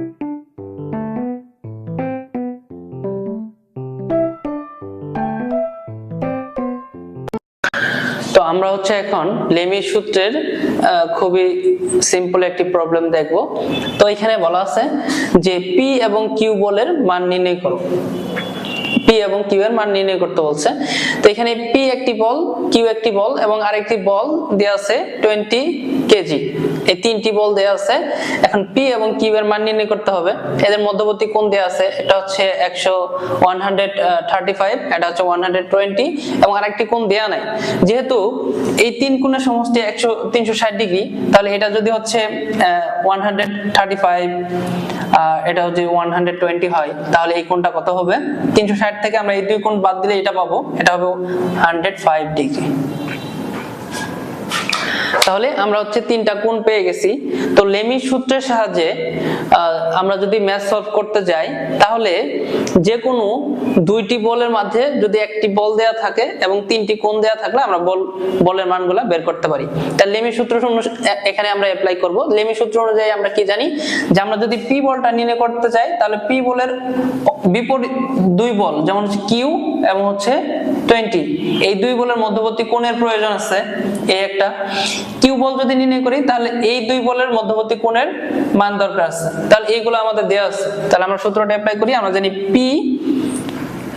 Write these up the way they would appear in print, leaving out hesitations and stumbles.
তো আমরা হচ্ছে এখন লেমি সূত্রের খুবই সিম্পল একটি প্রবলেম দেখব। তো এখানে বলা আছে যে পি এবং কিউ বলের মান নির্ণয় করো। পি এবং কিউ এর মান নির্ণয় করতে বলছে। তো এখানে পি একটি বল, কিউ একটি বল এবং আরেকটি বল দেয়া আছে 20 কেজি। এই তিনটি বল দেয়া আছে। এখন পি এবং কিউ এর মান নির্ণয় করতে হবে। এদের মধ্যবর্তী কোণ দেয়া আছে, এটা হচ্ছে 135, এটা হচ্ছে 120 এবং আরেকটি কোণ দেয়া নাই। যেহেতু এই তিন কোণের সমষ্টি 360 ডিগ্রি, তাহলে এটা যদি হচ্ছে 135 এটা যদি 120 হয়, তাহলে এই কোণটা কত হবে? 360 থেকে আমরা এই দুই কোণ বাদ দিলে এটা পাবো, এটা হবে 105 ডিগ্রি। তাহলে আমরা হচ্ছে তিনটা কোণ পেয়ে গেছি। তো লেমি সূত্রের সাহায্যে আমরা যদি ম্যাথ সলভ করতে যাই, তাহলে যে কোনো দুইটি বলের মধ্যে যদি একটি বল দেয়া থাকে এবং তিনটি কোণ দেয়া থাকলে আমরা বলের মানগুলো বের করতে পারি। তাহলে লেমি সূত্র এখানে আমরা অ্যাপ্লাই করব। লেমি সূত্র অনুযায়ী আমরা কি জানি যে আমরা যদি পি বলটা নির্ণয় করতে চাই, তাহলে পি বলের বিপরীত দুই বল, যেমন হচ্ছে কিউ এবং হচ্ছে 20, এই দুই বলের মধ্যবর্তী কোণের প্রয়োজন আছে। এই একটা কিউ বল যদি নির্ণয় করি, তাহলে এই দুই বলের মধ্যবর্তী কোণের মান দরকার আছে। তাহলে এইগুলো আমাদের দেওয়া আছে। তাহলে আমরা সূত্রটা অ্যাপ্লাই করি। আমরা জানি পি,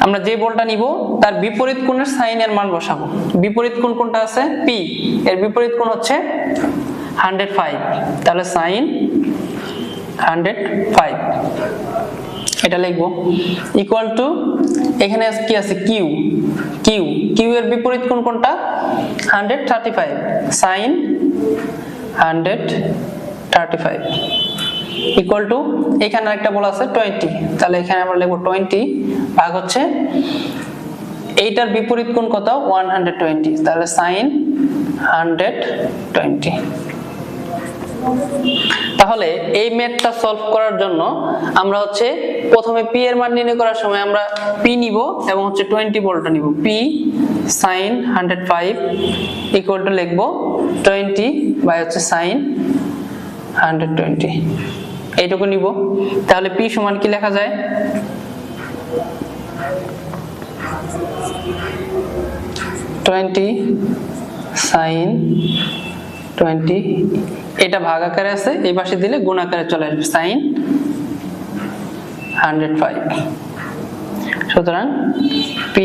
আমরা যে বলটা নিব তার বিপরীত কোণের সাইনের মান বসাবো। বিপরীত কোণ কোনটা আছে? পি, এর বিপরীত কোণ হচ্ছে 105, তাহলে সাইন 105 এটা লিখবো ইকুয়াল টু, এখানে কি আছে? কিউ। কিউ এর বিপরীত কোণ কোনটা? 135, সাইন 135 ইকুয়াল টু, এখানে একটা বল আছে 20, তাহলে এখানে আমরা লিখবো 20 ভাগ হচ্ছে এইটার বিপরীত কোণ কত? 120, তাহলে সাইন 120। তাহলে এই ম্যাথটা সলভ করার জন্য আমরা হচ্ছে প্রথমে পি এর মান নির্ণয় করার সময় আমরা পি নিব এবং হচ্ছে 20 ভোল্টটা নিব। পি sin 105 ইকুয়াল টু লিখব 20 বাই হচ্ছে sin 120, এইটুকু নিব। তাহলে পি সমান কি লেখা যায়? 20 sin 20, এটা ভাগ আকারে আছে, এই পাশে দিলে গুণ আকারে চলে আসবে, sin 105। সুতরাং p,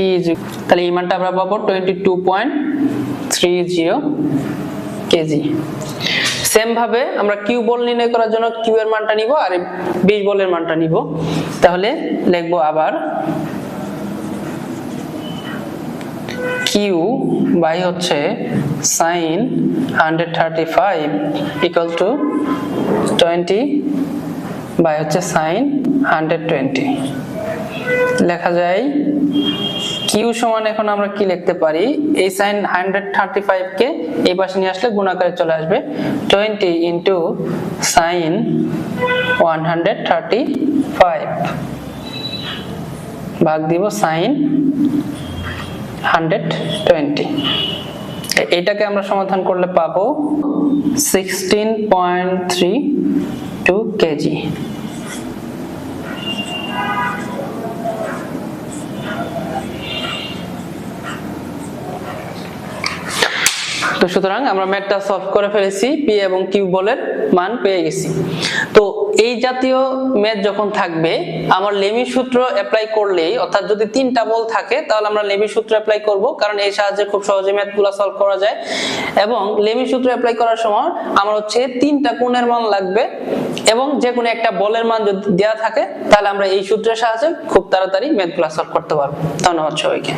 তাহলে এই মানটা আমরা পাবো 22.30 কেজি। সেম ভাবে আমরা কিউ বল নির্ণয় করার জন্য কিউ এর মানটা নিব আর 20 বলের মানটা নিব। তাহলে লিখবো আবার কিউ বাই হচ্ছে sin 135 ইকুয়াল টু 20 বাই হচ্ছে sin 120। লেখা যায় কিউ সমান, এখন আমরা কি লিখতে পারি? এই sin 135 কে এই পাশে নিয়ে আসলে গুণ আকারে চলে আসবে, 20 ইনটু sin 135 ভাগ দিব sin 120। এটাকে আমরা সমাধান করলে পাবো 16.32 কেজি। তো সুতরাং আমরা ম্যাথটা সলভ করে ফেলেছি, পি এবং কিউ বলের মান পেয়ে গেছি। তো এই জাতীয় ম্যাথ যখন থাকবে, আমার লেমি সূত্র অ্যাপ্লাই করলেই, অর্থাৎ যদি তিনটা বল থাকে তাহলে আমরা লেমি সূত্র অ্যাপ্লাই করব, কারণ এই সাহায্যে খুব সহজে ম্যাথগুলো সলভ করা যায়। এবং লেমি সূত্র অ্যাপ্লাই করার সময় আমার হচ্ছে তিনটা কোণের মান লাগবে এবং যে কোনো একটা বলের মান যদি দেওয়া থাকে, তাহলে আমরা এই সূত্রের সাহায্যে খুব তাড়াতাড়ি ম্যাথগুলো সলভ করতে পারবো। ধন্যবাদ সবাইকে।